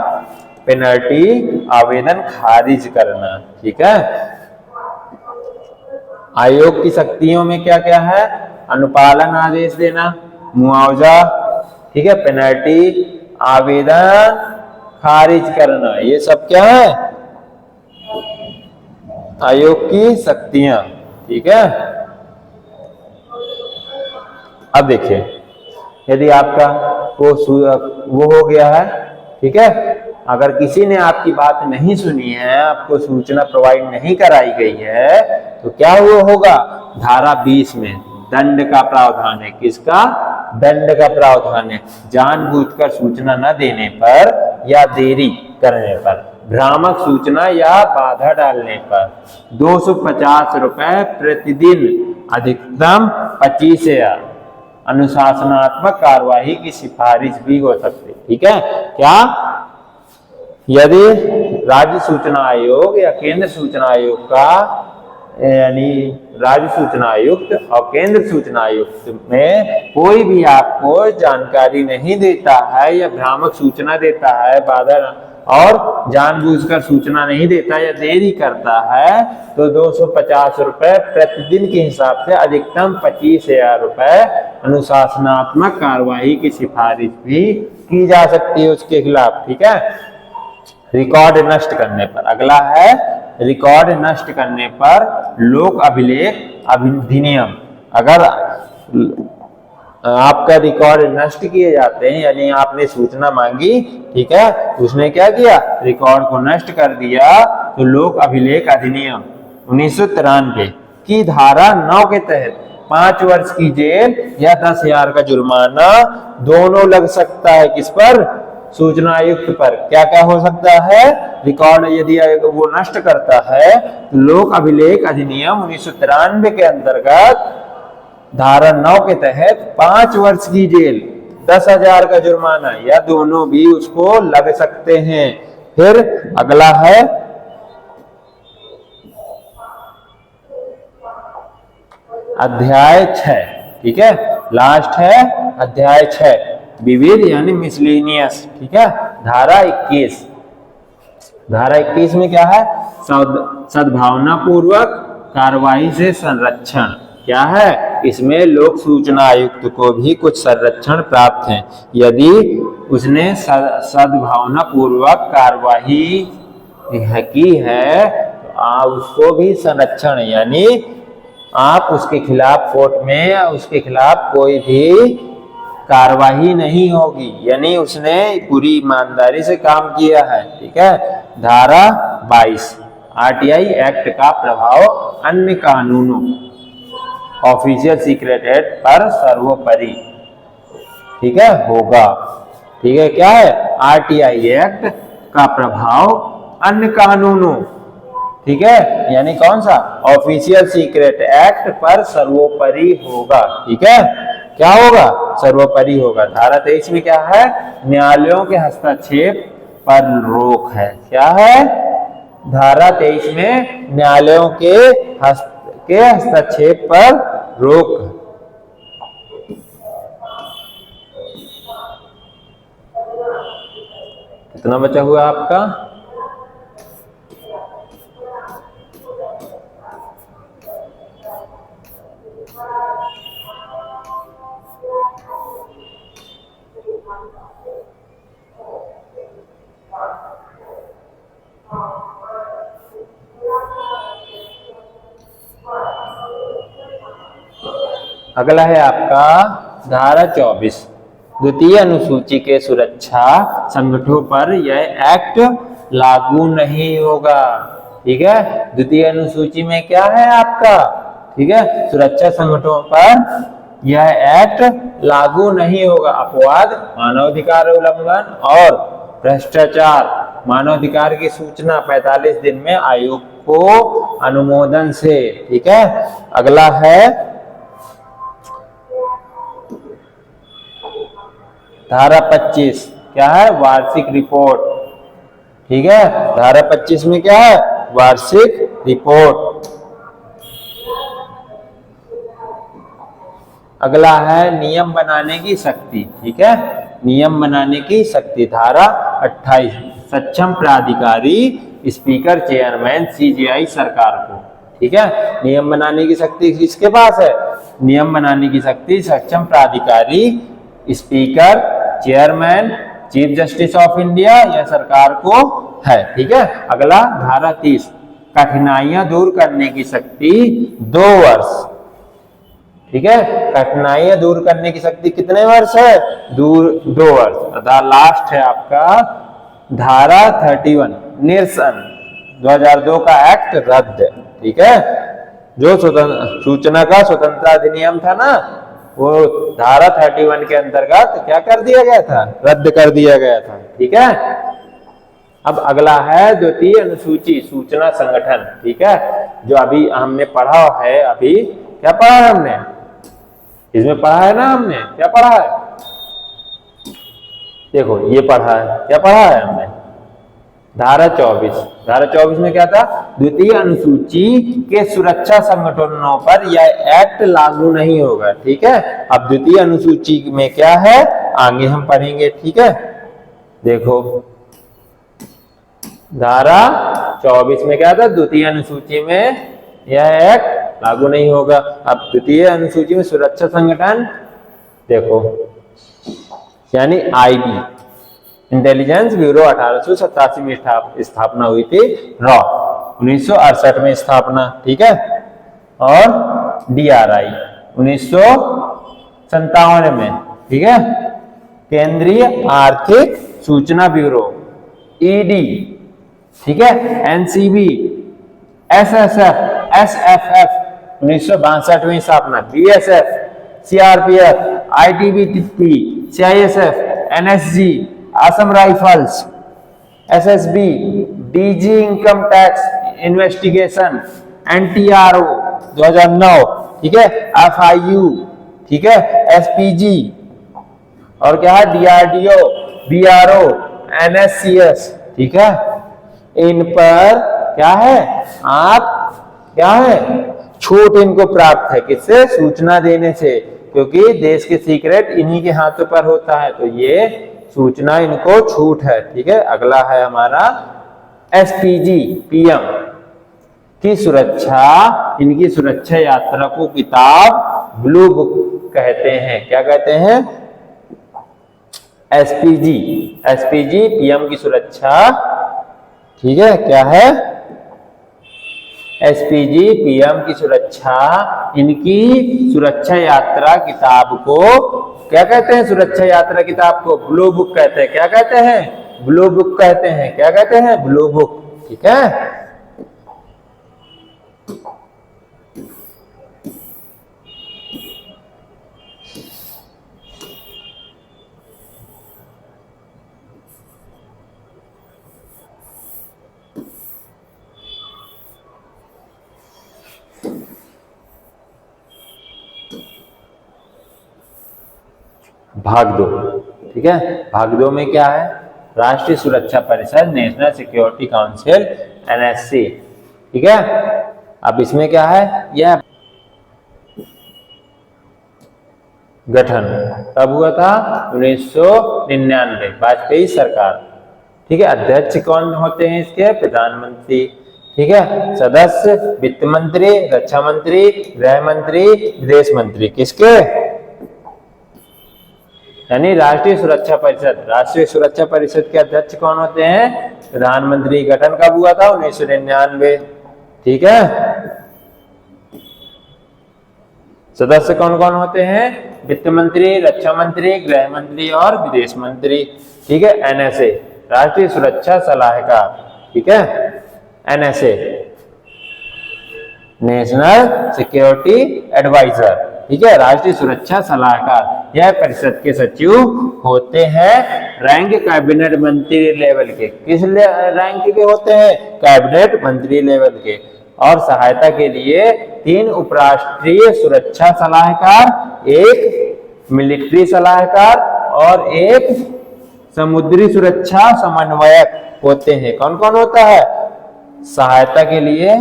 पेनल्टी, आवेदन खारिज करना। ठीक है, आयोग की शक्तियों में क्या क्या है? अनुपालन आदेश देना, मुआवजा, ठीक है, पेनल्टी, आवेदन खारिज करना, ये सब क्या है? आयोग की शक्तियां। ठीक है, अब देखिए, यदि आपका वो हो गया है, ठीक है, अगर किसी ने आपकी बात नहीं सुनी है, आपको सूचना प्रोवाइड नहीं कराई गई है, तो क्या हुआ होगा? धारा 20 में दंड का प्रावधान है। किसका? दंड का प्रावधान है। जानबूझकर सूचना न देने पर या देरी करने पर, भ्रामक सूचना या बाधा डालने पर 250 रुपए प्रतिदिन, अधिकतम 25,000, अनुशासनात्मक कार्यवाही की सिफारिश भी हो सकती है। ठीक है, क्या यदि राज्य सूचना आयोग या केंद्र सूचना आयोग का यानी राज्य सूचना आयुक्त और केंद्र सूचना आयुक्त में कोई भी आपको जानकारी नहीं देता है या भ्रामक सूचना देता है, बाधा और जानबूझकर सूचना नहीं देता या देरी करता है, तो 250 रुपए प्रतिदिन के हिसाब से अधिकतम 25,000 रुपए अनुशासनात्मक कार्यवाही की सिफारिश भी की जा सकती है उसके खिलाफ। ठीक है, रिकॉर्ड नष्ट करने पर। अगला है रिकॉर्ड नष्ट करने पर लोक अभिलेख अधिनियम। अगर आपका रिकॉर्ड नष्ट किए जाते हैं, यानी आपने सूचना मांगी, ठीक है, उसने क्या किया, रिकॉर्ड को नष्ट कर दिया, तो लोक अभिलेख अधिनियम 1993 की धारा 9 के तहत 5 वर्ष की जेल या 10,000 का जुर्माना दोनों लग सकता है। किस पर? सूचना आयुक्त पर। क्या क्या हो सकता है? रिकॉर्ड यदि वो नष्ट करता है तो लोक अभिलेख अधिनियम 1993 के अंतर्गत धारा 9 के तहत 5 वर्ष की जेल, 10,000 का जुर्माना या दोनों भी उसको लग सकते हैं। फिर अगला है अध्याय 6। ठीक है, लास्ट है अध्याय 6, विविध यानी मिसलेनियस। ठीक है, धारा 21। धारा 21 में क्या है? सद्भावना पूर्वक कार्यवाही से संरक्षण। क्या है इसमें? लोक सूचना आयुक्त को भी कुछ संरक्षण प्राप्त है यदि उसने सद्भावना पूर्वक कार्यवाही की है, तो उसको भी संरक्षण, यानी आप उसके खिलाफ कोर्ट में या उसके खिलाफ कोई भी कार्यवाही नहीं होगी, यानी उसने पूरी ईमानदारी से काम किया है। ठीक है, धारा 22 आरटीआई एक्ट का प्रभाव अन्य कानूनों ऑफिशियल सीक्रेट एक्ट पर सर्वोपरि, ठीक है, होगा। ठीक है, क्या है? आरटीआई एक्ट का प्रभाव अन्य कानूनों, ठीक है, यानी कौन सा? ऑफिशियल सीक्रेट एक्ट पर सर्वोपरि होगा। ठीक है, क्या होगा? सर्वोपरि होगा। धारा 23 में क्या है? न्यायालयों के हस्तक्षेप पर रोक है। क्या है? धारा 23 में न्यायालयों के हस्तक्षेप पर रोक। कितना बचा हुआ आपका? अगला है आपका धारा 24, द्वितीय अनुसूची के सुरक्षा संगठनों पर यह एक्ट लागू नहीं होगा। ठीक है, द्वितीय अनुसूची में क्या है आपका? ठीक है, सुरक्षा संगठनों पर यह एक्ट लागू नहीं होगा। अपवाद मानवाधिकार उल्लंघन और भ्रष्टाचार मानवाधिकार की सूचना 45 दिन में आयोग को अनुमोदन से। ठीक है, अगला है धारा 25। क्या है? वार्षिक रिपोर्ट। ठीक है, धारा 25 में क्या है? वार्षिक रिपोर्ट। अगला है नियम बनाने की शक्ति। ठीक है, नियम बनाने की शक्ति। धारा 28 सक्षम प्राधिकारी स्पीकर चेयरमैन सीजीआई सरकार को। ठीक है, नियम बनाने की शक्ति किसके पास है? नियम बनाने की शक्ति सक्षम प्राधिकारी speaker, chairman, chief justice of India या सरकार को है। ठीक है, अगला धारा 30 कठिनाइयां दूर करने की शक्ति 2 वर्ष। ठीक है, कठिनाइयां दूर करने की शक्ति कितने वर्ष है? 2 वर्ष। लास्ट है आपका धारा 31 निरसन 2002 का एक्ट रद्द। ठीक है, जो सूचना का स्वतंत्रता अधिनियम था ना, वो धारा 31 के अंतर्गत क्या कर दिया गया था? रद्द कर दिया गया था। ठीक है, अब अगला है द्वितीय अनुसूची सूचना संगठन। ठीक है, जो अभी हमने पढ़ा है, अभी क्या पढ़ा हमने? इसमें पढ़ा है ना हमने, क्या पढ़ा है, देखो ये पढ़ा है, क्या पढ़ा है हमने, धारा 24। धारा 24 में क्या था, द्वितीय अनुसूची के सुरक्षा संगठनों पर यह एक्ट लागू नहीं होगा। ठीक है, अब द्वितीय अनुसूची में क्या है आगे हम पढ़ेंगे। ठीक है, देखो धारा 24 में क्या था, द्वितीय अनुसूची में यह एक्ट लागू नहीं होगा। अब द्वितीय अनुसूची में सुरक्षा संगठन देखो, यानी आईबी, इंटेलिजेंस ब्यूरो 1887 में स्थापना हुई थी, रॉ 1968 में स्थापना। ठीक है, और डीआरआई 1957 में। ठीक है, केंद्रीय आर्थिक सूचना ब्यूरो ईडी, ठीक है, एनसीबी, एसएसएफ, एसएफएफ 1962 में स्थापना, BSF, CRPF, ITBP, CISF, NSG, Assam rifles, SSB, DG income tax investigation, NTRO 2009, ठीक है, एफआईयू, ठीक है, एसपीजी, और क्या है डीआरडीओ, बीआरओ, एनएससीएस। ठीक है, इन पर क्या है, आप क्या है छूट इनको प्राप्त है, किससे, सूचना देने से, क्योंकि देश के सीक्रेट इन्हीं के हाथों पर होता है, तो ये सूचना इनको छूट है। ठीक है, अगला है हमारा एसपीजी, पीएम की सुरक्षा, इनकी सुरक्षा यात्रा को किताब ब्लू बुक कहते हैं। क्या कहते हैं, एसपीजी, एसपीजी पीएम की सुरक्षा। ठीक है, क्या है, एसपीजी पीएम की सुरक्षा, इनकी सुरक्षा यात्रा किताब को क्या कहते हैं, सुरक्षा यात्रा किताब को ब्लू बुक कहते हैं। क्या कहते हैं, ब्लू बुक कहते हैं। क्या कहते हैं, ब्लू बुक। ठीक है, भाग 2। ठीक है, भाग 2 में क्या है, राष्ट्रीय सुरक्षा परिषद, नेशनल सिक्योरिटी काउंसिल, एनएससी। ठीक है, अब इसमें क्या है, यह गठन कब हुआ था, 1999, वाजपेयी सरकार। ठीक है, अध्यक्ष कौन होते हैं इसके, प्रधानमंत्री। ठीक है, सदस्य वित्त मंत्री, रक्षा मंत्री, गृह मंत्री, विदेश मंत्री, किसके, यानी राष्ट्रीय सुरक्षा परिषद। राष्ट्रीय सुरक्षा परिषद के अध्यक्ष कौन होते हैं, प्रधानमंत्री। गठन कब हुआ था, 1999। ठीक है, सदस्य कौन कौन होते हैं, वित्त मंत्री, रक्षा मंत्री, गृह मंत्री और विदेश मंत्री। ठीक है, एनएसए, राष्ट्रीय सुरक्षा सलाहकार। ठीक है, एनएसए, नेशनल सिक्योरिटी एडवाइजर। ठीक है, राष्ट्रीय सुरक्षा सलाहकार। यह परिषद के सचिव होते हैं, रैंक कैबिनेट मंत्री लेवल के। किस रैंक के होते हैं, कैबिनेट मंत्री लेवल के। और सहायता के लिए 3 उपराष्ट्रीय सुरक्षा सलाहकार, 1 मिलिट्री सलाहकार और 1 समुद्री सुरक्षा समन्वयक होते हैं। कौन कौन होता है, सहायता के लिए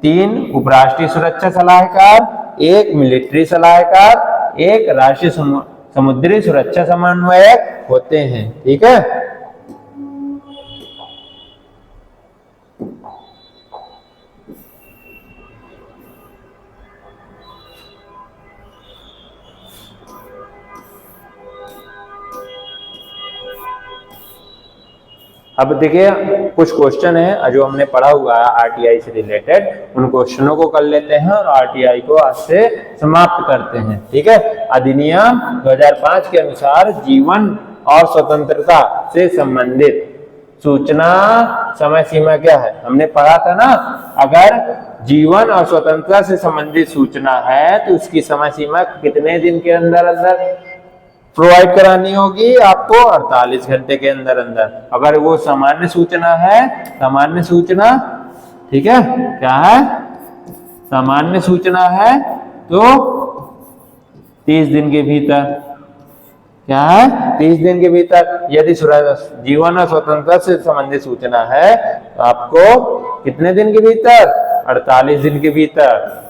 3 उपराष्ट्रीय सुरक्षा सलाहकार, 1 मिलिट्री सलाहकार, 1 राष्ट्रीय समुद्री सुरक्षा समन्वयक होते हैं। ठीक है, अब देखिए कुछ क्वेश्चन है जो हमने पढ़ा हुआ है आरटीआई से रिलेटेड, उन क्वेश्चनों को कर लेते हैं और आरटीआई को आज से समाप्त करते हैं। ठीक है, अधिनियम 2005 के अनुसार जीवन और स्वतंत्रता से संबंधित सूचना समय सीमा क्या है, हमने पढ़ा था ना, अगर जीवन और स्वतंत्रता से संबंधित सूचना है तो उसकी समय सीमा कितने दिन के अंदर अंदर प्रोवाइड करानी होगी आपको, 48 घंटे के अंदर अंदर। अगर वो सामान्य सूचना है, सामान्य सूचना, ठीक है, क्या है, सामान्य सूचना है तो 30 दिन के भीतर। क्या है? 30 दिन के भीतर। यदि जीवन और स्वतंत्रता से संबंधित सूचना है तो आपको कितने दिन के भीतर? 48 दिन के भीतर।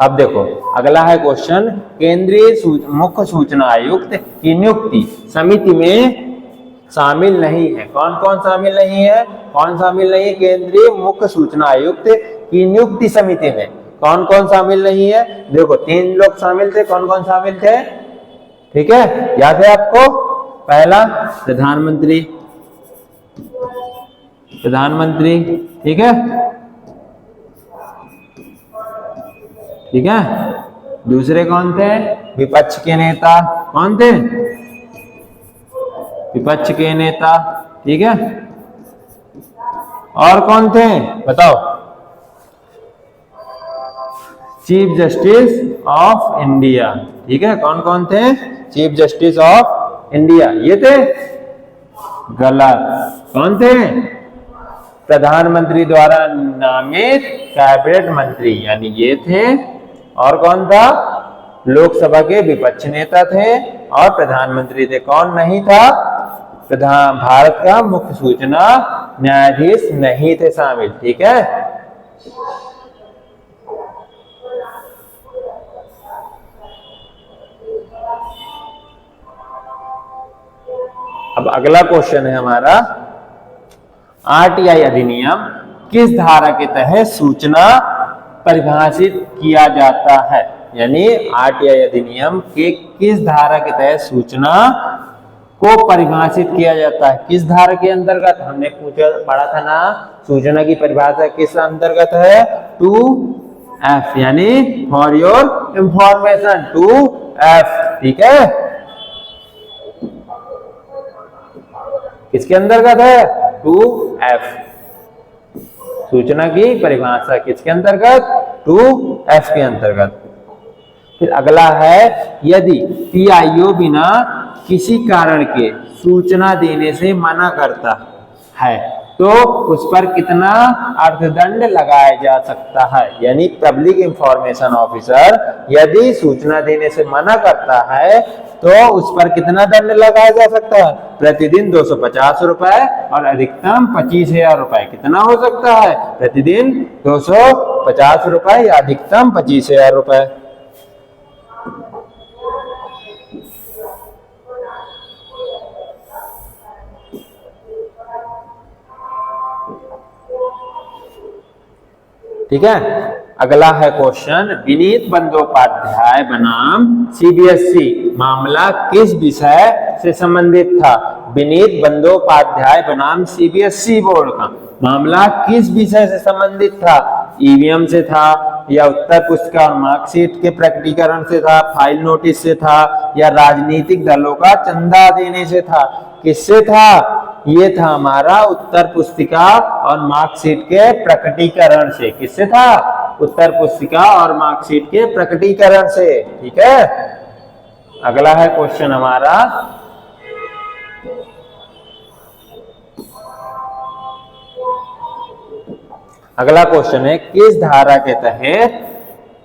अब देखो अगला है क्वेश्चन, केंद्रीय मुख्य सूचना आयुक्त की नियुक्ति समिति में शामिल नहीं है। कौन कौन शामिल नहीं है? कौन शामिल नहीं है? केंद्रीय मुख्य सूचना आयुक्त की नियुक्ति समिति में कौन कौन शामिल नहीं है? देखो 3 लोग शामिल थे। कौन कौन शामिल थे? ठीक है, याद है आपको? पहला प्रधानमंत्री, ठीक है, ठीक है। दूसरे कौन थे? विपक्ष के नेता। कौन थे? विपक्ष के नेता, ठीक है। और कौन थे बताओ? चीफ जस्टिस ऑफ इंडिया, ठीक है। कौन कौन थे? चीफ जस्टिस ऑफ इंडिया, ये थे? गलत। कौन थे? प्रधानमंत्री द्वारा नामित कैबिनेट मंत्री, यानी ये थे। और कौन था? लोकसभा के विपक्ष नेता थे और प्रधानमंत्री थे। कौन नहीं था? भारत का मुख्य सूचना न्यायाधीश नहीं थे शामिल, ठीक है। अब अगला क्वेश्चन है हमारा, आरटीआई अधिनियम किस धारा के तहत सूचना परिभाषित किया जाता है? यानी आरटीआई अधिनियम के किस धारा के तहत सूचना को परिभाषित किया जाता है? किस धारा के अंतर्गत? हमने पढ़ा था ना, सूचना की परिभाषा किस अंतर्गत है? 2F, यानी फॉर योर इंफॉर्मेशन 2F, ठीक है। किसके अंतर्गत है? 2F। सूचना की परिभाषा किसके अंतर्गत? 2F के अंतर्गत। फिर अगला है, यदि पीआईओ बिना किसी कारण के सूचना देने से मना करता है तो उस पर कितना अर्थदंड लगाया जा सकता है? यानी पब्लिक इंफॉर्मेशन ऑफिसर यदि सूचना देने से मना करता है तो उस पर कितना दंड लगाया जा सकता है? प्रतिदिन 250 रुपए और अधिकतम 25,000 रुपए। कितना हो सकता है? प्रतिदिन 250 रुपए या अधिकतम 25,000 रुपए। ठीक है। अगला है क्वेश्चन, विनीत बंदोपाध्याय बनाम सीबीएसई मामला किस विषय से संबंधित था? विनीत बंदोपाध्याय बनाम सीबीएसई बोर्ड का मामला किस विषय से संबंधित था? ईवीएम से था, या उत्तर पुस्तिका और मार्कशीट के प्रकटीकरण से था, फाइल नोटिस से था, या राजनीतिक दलों का चंदा देने से था? किससे था? ये था हमारा उत्तर पुस्तिका और मार्कशीट के प्रकटीकरण से। किससे था? उत्तर पुस्तिका और मार्कशीट के प्रकटीकरण से, ठीक है। अगला है क्वेश्चन हमारा, अगला क्वेश्चन है, किस धारा के तहत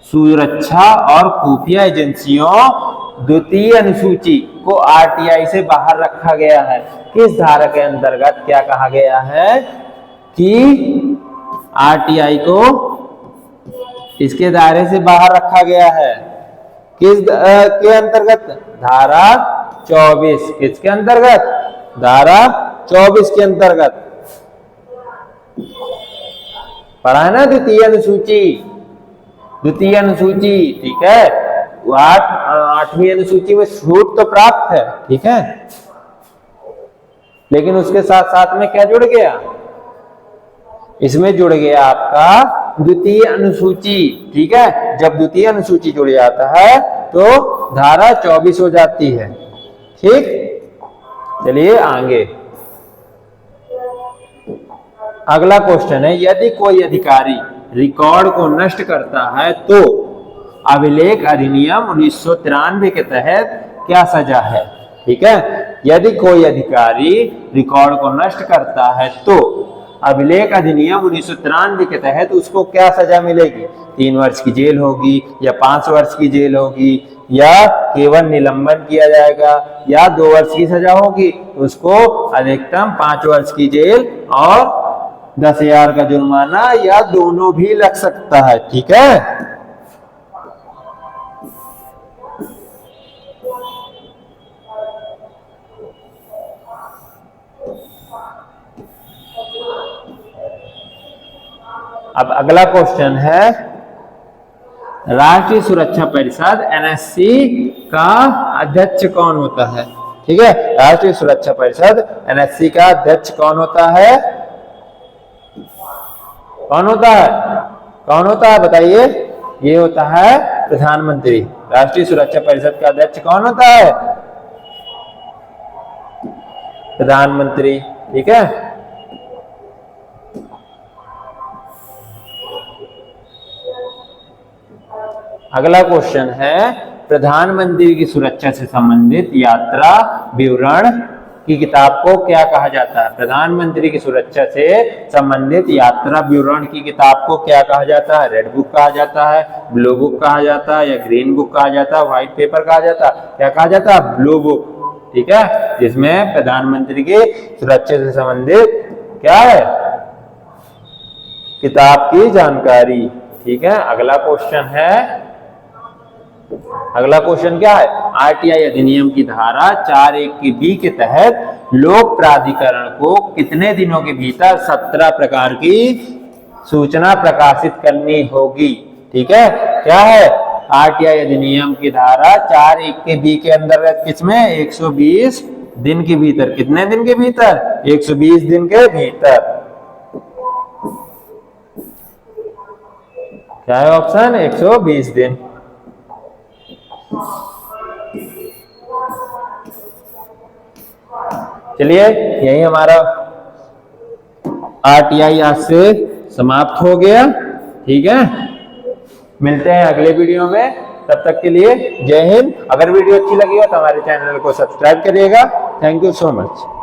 सुरक्षा और खुफिया एजेंसियों द्वितीय अनुसूची को आरटीआई से बाहर रखा गया है? किस धारा के अंतर्गत क्या कहा गया है कि आरटीआई को इसके दायरे से बाहर रखा गया है? किस के अंतर्गत? धारा 24। किसके अंतर्गत? धारा 24 के अंतर्गत। पढ़ा है ना द्वितीय अनुसूची? द्वितीय अनुसूची, ठीक है। 8वीं अनुसूची में छूट तो प्राप्त है, ठीक है, लेकिन उसके साथ साथ में क्या जुड़ गया? इसमें जुड़ गया आपका द्वितीय अनुसूची, ठीक है। जब द्वितीय अनुसूची जुड़ जाता है तो धारा 24 हो जाती है, ठीक। चलिए आगे, अगला क्वेश्चन है, यदि कोई अधिकारी रिकॉर्ड को नष्ट करता है तो अभिलेख अधिनियम 1993 के तहत क्या सजा है? ठीक है। यदि कोई अधिकारी रिकॉर्ड को नष्ट करता है तो अभिलेख अधिनियम 1993 के तहत उसको क्या सजा मिलेगी? 3 वर्ष की जेल होगी या 5 वर्ष की जेल होगी या केवल निलंबन किया जाएगा या 2 वर्ष की सजा होगी? उसको अधिकतम 5 वर्ष की जेल और 10,000 का जुर्माना या दोनों भी लग सकता है। ठीक है, अब अगला क्वेश्चन है, राष्ट्रीय सुरक्षा परिषद एनएससी का अध्यक्ष कौन होता है? ठीक है, राष्ट्रीय सुरक्षा परिषद एनएससी का अध्यक्ष कौन होता है? कौन होता है? कौन होता है बताइए? ये होता है प्रधानमंत्री। राष्ट्रीय सुरक्षा परिषद का अध्यक्ष कौन होता है? प्रधानमंत्री। ठीक है, अगला क्वेश्चन है, प्रधानमंत्री की सुरक्षा से संबंधित यात्रा विवरण की किताब को क्या कहा जाता है? प्रधानमंत्री की सुरक्षा से संबंधित यात्रा विवरण की किताब को क्या कहा जाता है? रेड बुक कहा जाता है, ब्लू बुक कहा जाता है या ग्रीन बुक कहा जाता है, व्हाइट पेपर कहा जाता है? क्या कहा जाता है? Blue book. ठीक है, जिसमें प्रधानमंत्री की सुरक्षा से संबंधित क्या है? किताब की जानकारी। ठीक है, अगला क्वेश्चन है, अगला क्वेश्चन क्या है? आरटीआई अधिनियम की धारा 4(1)(b) के तहत लोक प्राधिकरण को कितने दिनों के भीतर 17 प्रकार की सूचना प्रकाशित करनी होगी? ठीक है, क्या है? आरटीआई अधिनियम की धारा 4(1)(b) के अंतर्गत किसमें 120 दिन के भीतर, कितने दिन के भीतर? 120 दिन के भीतर। क्या है ऑप्शन? 120 दिन। चलिए, यही हमारा आरटीआई आज से समाप्त हो गया। ठीक है, मिलते हैं अगले वीडियो में, तब तक के लिए जय हिंद। अगर वीडियो अच्छी लगी हो तो हमारे चैनल को सब्सक्राइब करिएगा। Thank you so much.